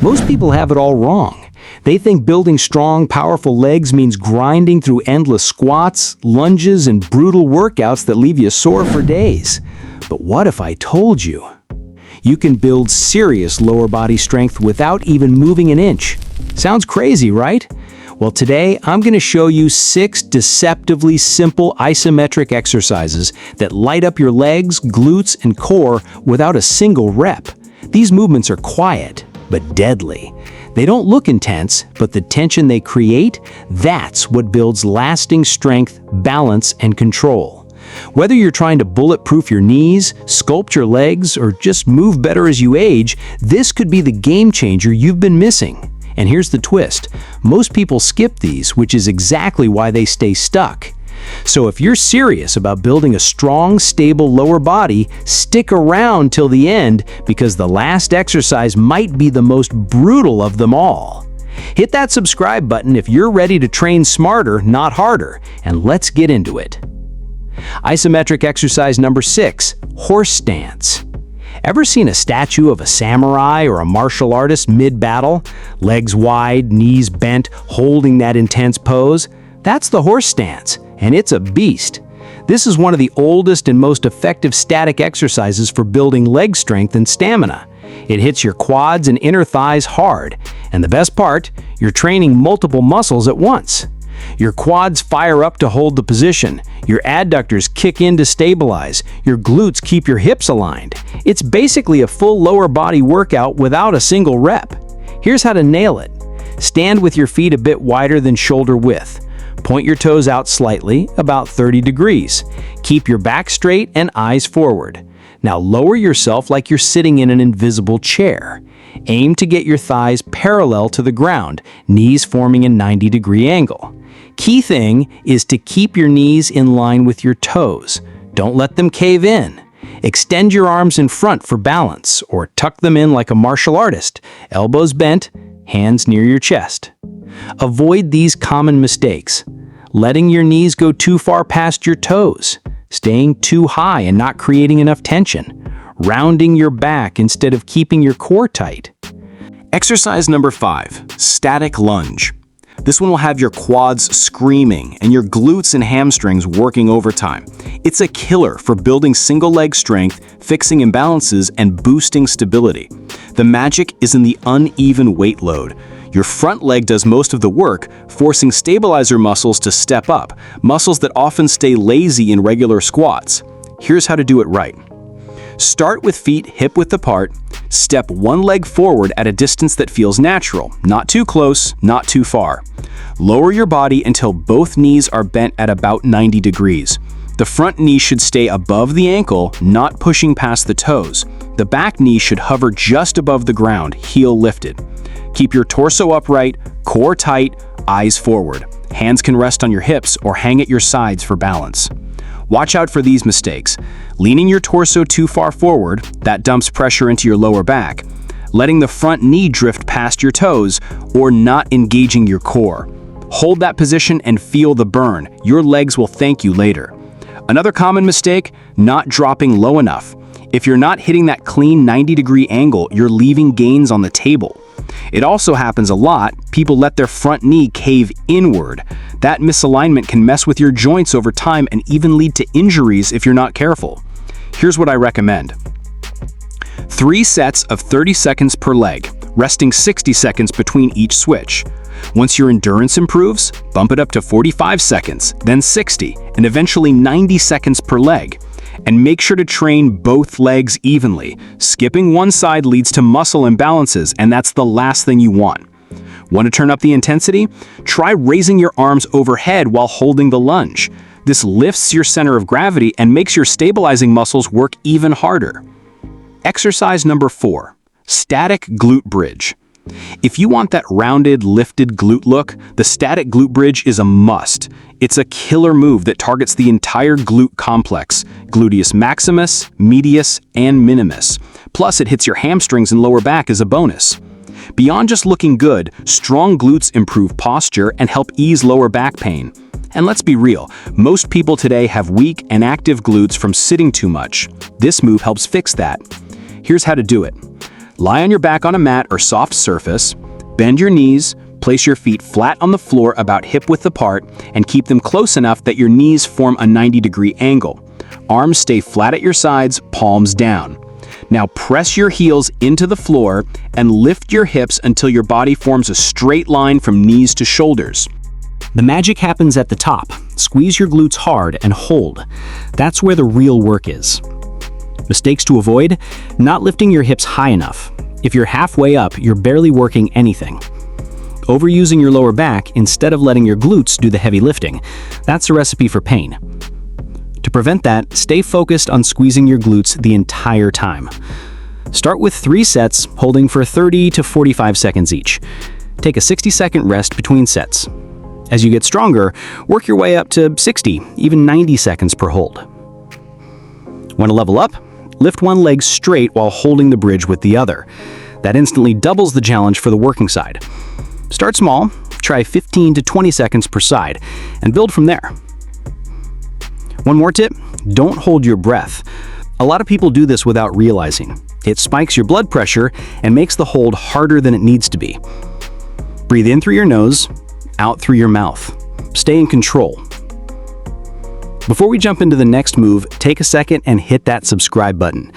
Most people have it all wrong. They think building strong, powerful legs means grinding through endless squats, lunges, and brutal workouts that leave you sore for days. But what if I told you? You can build serious lower body strength without even moving an inch. Sounds crazy, right? Well, today I'm going to show you 6 deceptively simple isometric exercises that light up your legs, glutes, and core without a single rep. These movements are quiet, but deadly. They don't look intense, but the tension they create, that's what builds lasting strength, balance, and control. Whether you're trying to bulletproof your knees, sculpt your legs, or just move better as you age, this could be the game changer you've been missing. And here's the twist. Most people skip these, which is exactly why they stay stuck. So if you're serious about building a strong, stable lower body, stick around till the end because the last exercise might be the most brutal of them all. Hit that subscribe button if you're ready to train smarter, not harder, and let's get into it. Isometric exercise number 6, horse stance. Ever seen a statue of a samurai or a martial artist mid-battle? Legs wide, knees bent, holding that intense pose? That's the horse stance, and it's a beast. This is one of the oldest and most effective static exercises for building leg strength and stamina. It hits your quads and inner thighs hard, and the best part, you're training multiple muscles at once. Your quads fire up to hold the position, your adductors kick in to stabilize, your glutes keep your hips aligned. It's basically a full lower body workout without a single rep. Here's how to nail it. Stand with your feet a bit wider than shoulder width. Point your toes out slightly, about 30 degrees. Keep your back straight and eyes forward. Now lower yourself like you're sitting in an invisible chair. Aim to get your thighs parallel to the ground, knees forming a 90-degree angle. Key thing is to keep your knees in line with your toes. Don't let them cave in. Extend your arms in front for balance, or tuck them in like a martial artist, elbows bent, hands near your chest. Avoid these common mistakes. Letting your knees go too far past your toes, staying too high and not creating enough tension, rounding your back instead of keeping your core tight. Exercise number 5, static lunge. This one will have your quads screaming and your glutes and hamstrings working overtime. It's a killer for building single leg strength, fixing imbalances, and boosting stability. The magic is in the uneven weight load. Your front leg does most of the work, forcing stabilizer muscles to step up, muscles that often stay lazy in regular squats. Here's how to do it right. Start with feet hip-width apart. Step one leg forward at a distance that feels natural, not too close, not too far. Lower your body until both knees are bent at about 90 degrees. The front knee should stay above the ankle, not pushing past the toes. The back knee should hover just above the ground, heel lifted. Keep your torso upright, core tight, eyes forward. Hands can rest on your hips or hang at your sides for balance. Watch out for these mistakes. Leaning your torso too far forward, that dumps pressure into your lower back. Letting the front knee drift past your toes, or not engaging your core. Hold that position and feel the burn. Your legs will thank you later. Another common mistake, not dropping low enough. If you're not hitting that clean 90-degree angle, you're leaving gains on the table. It also happens a lot, people let their front knee cave inward. That misalignment can mess with your joints over time and even lead to injuries if you're not careful. Here's what I recommend. 3 sets of 30 seconds per leg, resting 60 seconds between each switch. Once your endurance improves, bump it up to 45 seconds, then 60, and eventually 90 seconds per leg. And make sure to train both legs evenly. Skipping one side leads to muscle imbalances, and that's the last thing you want. Want to turn up the intensity? Try raising your arms overhead while holding the lunge. This lifts your center of gravity and makes your stabilizing muscles work even harder. Exercise number 4, static glute bridge. If you want that rounded, lifted glute look, the static glute bridge is a must. It's a killer move that targets the entire glute complex, gluteus maximus, medius, and minimus. Plus, it hits your hamstrings and lower back as a bonus. Beyond just looking good, strong glutes improve posture and help ease lower back pain. And let's be real, most people today have weak and active glutes from sitting too much. This move helps fix that. Here's how to do it. Lie on your back on a mat or soft surface, bend your knees, place your feet flat on the floor about hip-width apart, and keep them close enough that your knees form a 90-degree angle. Arms stay flat at your sides, palms down. Now press your heels into the floor and lift your hips until your body forms a straight line from knees to shoulders. The magic happens at the top. Squeeze your glutes hard and hold. That's where the real work is. Mistakes to avoid: not lifting your hips high enough. If you're halfway up, you're barely working anything. Overusing your lower back instead of letting your glutes do the heavy lifting. That's a recipe for pain. To prevent that, stay focused on squeezing your glutes the entire time. Start with 3 sets, holding for 30 to 45 seconds each. Take a 60-second rest between sets. As you get stronger, work your way up to 60, even 90 seconds per hold. Want to level up? Lift one leg straight while holding the bridge with the other. That instantly doubles the challenge for the working side. Start small, try 15 to 20 seconds per side, and build from there. One more tip: don't hold your breath. A lot of people do this without realizing. It spikes your blood pressure and makes the hold harder than it needs to be. Breathe in through your nose, out through your mouth. Stay in control. Before we jump into the next move, take a second and hit that subscribe button.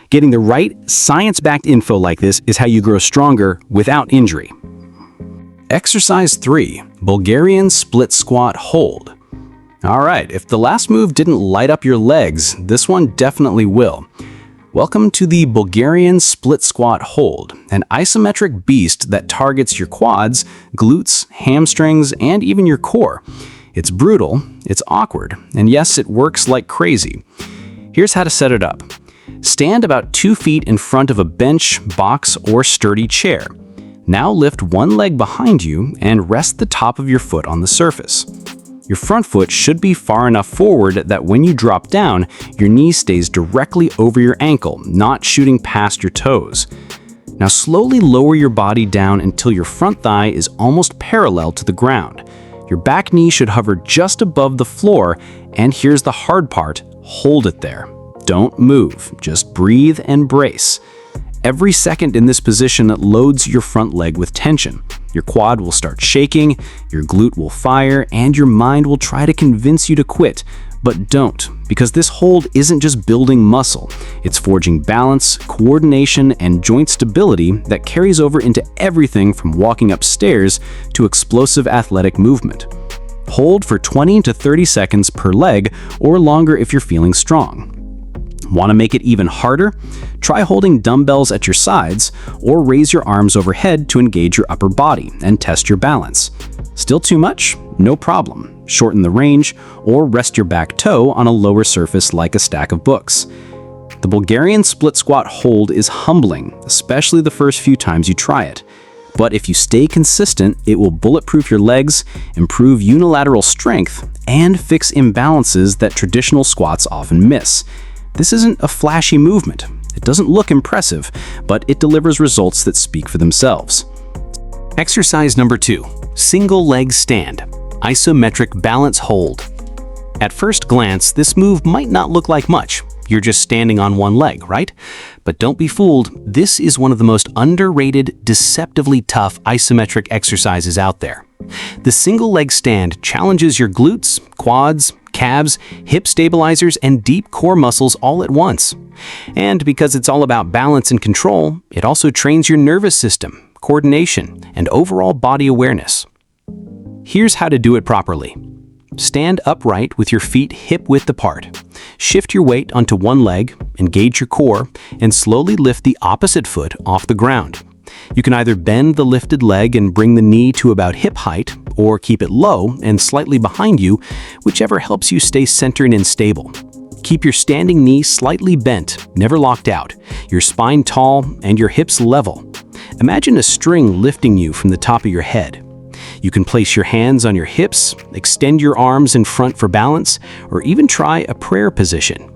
Getting the right, science-backed info like this is how you grow stronger without injury. Exercise 3, Bulgarian Split Squat Hold. All right, if the last move didn't light up your legs, this one definitely will. Welcome to the Bulgarian Split Squat Hold, an isometric beast that targets your quads, glutes, hamstrings, and even your core. It's brutal, it's awkward, and yes, it works like crazy. Here's how to set it up. Stand about 2 feet in front of a bench, box, or sturdy chair. Now lift one leg behind you and rest the top of your foot on the surface. Your front foot should be far enough forward that when you drop down, your knee stays directly over your ankle, not shooting past your toes. Now slowly lower your body down until your front thigh is almost parallel to the ground. Your back knee should hover just above the floor, and here's the hard part: hold it there. Don't move, just breathe and brace. Every second in this position loads your front leg with tension. Your quad will start shaking, your glute will fire, and your mind will try to convince you to quit. But don't, because this hold isn't just building muscle. It's forging balance, coordination, and joint stability that carries over into everything from walking upstairs to explosive athletic movement. Hold for 20 to 30 seconds per leg, or longer if you're feeling strong. Want to make it even harder? Try holding dumbbells at your sides, or raise your arms overhead to engage your upper body and test your balance. Still too much? No problem. Shorten the range, or rest your back toe on a lower surface like a stack of books. The Bulgarian Split Squat Hold is humbling, especially the first few times you try it. But if you stay consistent, it will bulletproof your legs, improve unilateral strength, and fix imbalances that traditional squats often miss. This isn't a flashy movement. It doesn't look impressive, but it delivers results that speak for themselves. Exercise number 2, single leg stand, isometric balance hold. At first glance, this move might not look like much. You're just standing on one leg, right? But don't be fooled. This is one of the most underrated, deceptively tough isometric exercises out there. The single leg stand challenges your glutes, quads, calves, hip stabilizers, and deep core muscles all at once. And because it's all about balance and control, it also trains your nervous system, coordination, and overall body awareness. Here's how to do it properly. Stand upright with your feet hip-width apart. Shift your weight onto one leg, engage your core, and slowly lift the opposite foot off the ground. You can either bend the lifted leg and bring the knee to about hip height, or keep it low and slightly behind you, whichever helps you stay centered and stable. Keep your standing knee slightly bent, never locked out, your spine tall, and your hips level. Imagine a string lifting you from the top of your head. You can place your hands on your hips, extend your arms in front for balance, or even try a prayer position.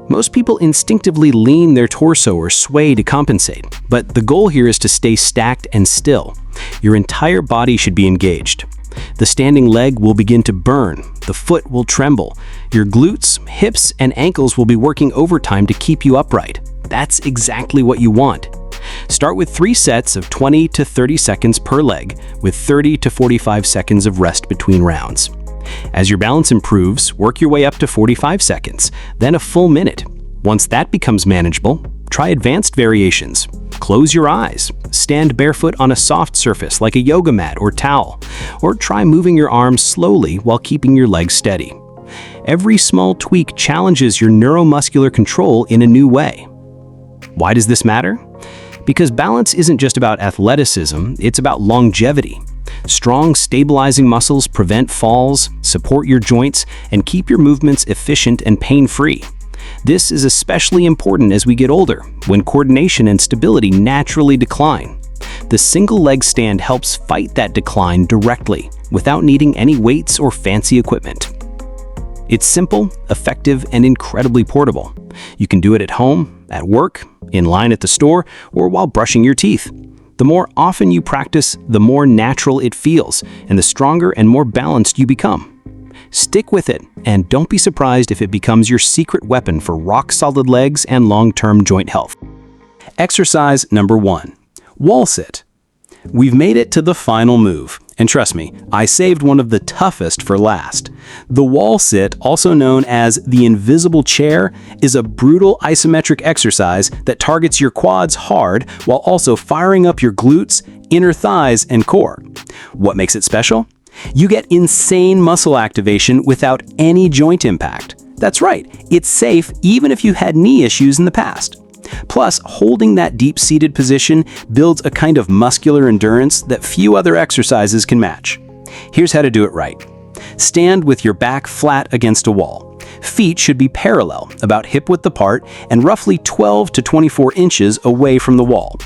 Most people instinctively lean their torso or sway to compensate, but the goal here is to stay stacked and still. Your entire body should be engaged. The standing leg will begin to burn, the foot will tremble, your glutes, hips, and ankles will be working overtime to keep you upright. That's exactly what you want. Start with 3 sets of 20 to 30 seconds per leg, with 30 to 45 seconds of rest between rounds. As your balance improves, work your way up to 45 seconds, then a full minute. Once that becomes manageable, try advanced variations. Close your eyes, stand barefoot on a soft surface like a yoga mat or towel, or try moving your arms slowly while keeping your legs steady. Every small tweak challenges your neuromuscular control in a new way. Why does this matter? Because balance isn't just about athleticism, it's about longevity. Strong, stabilizing muscles prevent falls, support your joints, and keep your movements efficient and pain-free. This is especially important as we get older, when coordination and stability naturally decline. The single leg stand helps fight that decline directly, without needing any weights or fancy equipment. It's simple, effective, and incredibly portable. You can do it at home, at work, in line at the store, or while brushing your teeth. The more often you practice, the more natural it feels, and the stronger and more balanced you become. Stick with it, and don't be surprised if it becomes your secret weapon for rock-solid legs and long-term joint health. Exercise number 1. Wallsit. We've made it to the final move, and trust me, I saved one of the toughest for last. The Wallsit, also known as the invisible chair, is a brutal isometric exercise that targets your quads hard while also firing up your glutes, inner thighs, and core. What makes it special? You get insane muscle activation without any joint impact. That's right, it's safe even if you had knee issues in the past. Plus, holding that deep-seated position builds a kind of muscular endurance that few other exercises can match. Here's how to do it right. Stand with your back flat against a wall. Feet should be parallel, about hip-width apart, and roughly 12 to 24 inches away from the wall.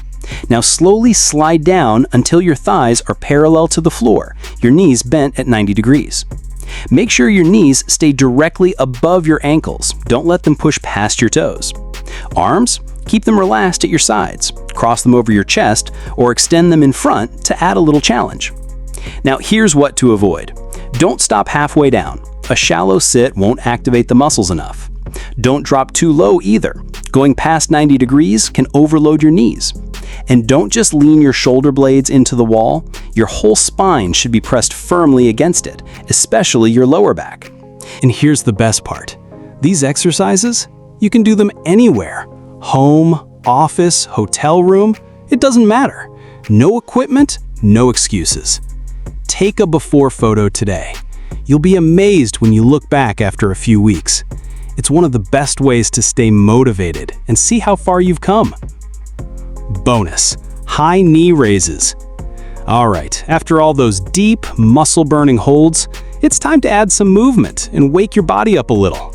Now slowly slide down until your thighs are parallel to the floor, your knees bent at 90 degrees. Make sure your knees stay directly above your ankles. Don't let them push past your toes. Arms? Keep them relaxed at your sides. Cross them over your chest or extend them in front to add a little challenge. Now here's what to avoid. Don't stop halfway down. A shallow sit won't activate the muscles enough. Don't drop too low either. Going past 90 degrees can overload your knees. And don't just lean your shoulder blades into the wall. Your whole spine should be pressed firmly against it, especially your lower back. And here's the best part. These exercises, you can do them anywhere. Home, office, hotel room, it doesn't matter. No equipment, no excuses. Take a before photo today. You'll be amazed when you look back after a few weeks. It's one of the best ways to stay motivated and see how far you've come. Bonus: high knee raises. All right, after all those deep, muscle-burning holds, it's time to add some movement and wake your body up a little.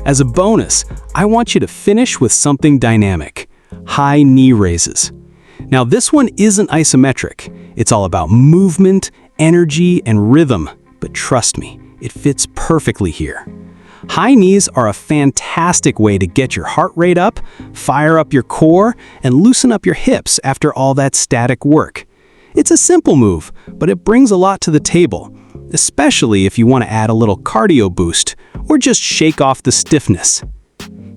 As a bonus, I want you to finish with something dynamic: high knee raises. Now this one isn't isometric. It's all about movement, energy, and rhythm, but trust me, it fits perfectly here. High knees are a fantastic way to get your heart rate up, fire up your core, and loosen up your hips after all that static work. It's a simple move, but it brings a lot to the table, especially if you want to add a little cardio boost or just shake off the stiffness.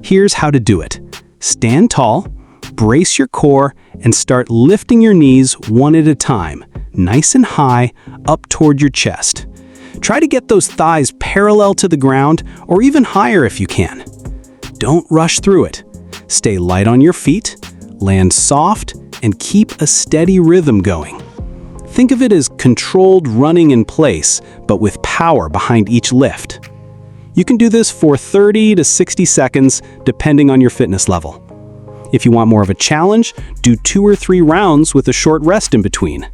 Here's how to do it. Stand tall, brace your core, and start lifting your knees one at a time, nice and high, up toward your chest. Try to get those thighs parallel to the ground or even higher if you can. Don't rush through it. Stay light on your feet, land soft, and keep a steady rhythm going. Think of it as controlled running in place, but with power behind each lift. You can do this for 30 to 60 seconds, depending on your fitness level. If you want more of a challenge, do 2 or 3 rounds with a short rest in between.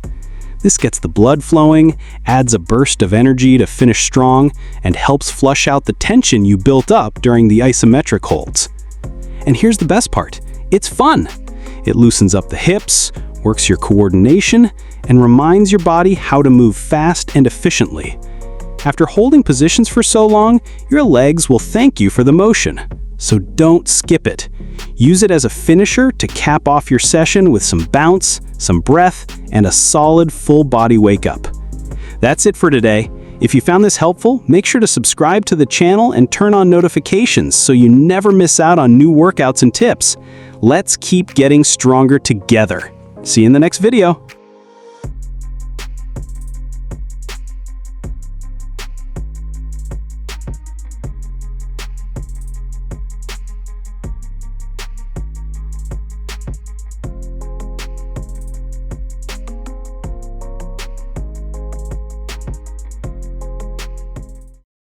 This gets the blood flowing, adds a burst of energy to finish strong, and helps flush out the tension you built up during the isometric holds. And here's the best part: it's fun. It loosens up the hips, works your coordination, and reminds your body how to move fast and efficiently. After holding positions for so long, your legs will thank you for the motion. So don't skip it. Use it as a finisher to cap off your session with some bounce, some breath, and a solid full body wake up. That's it for today. If you found this helpful, make sure to subscribe to the channel and turn on notifications so you never miss out on new workouts and tips. Let's keep getting stronger together. See you in the next video.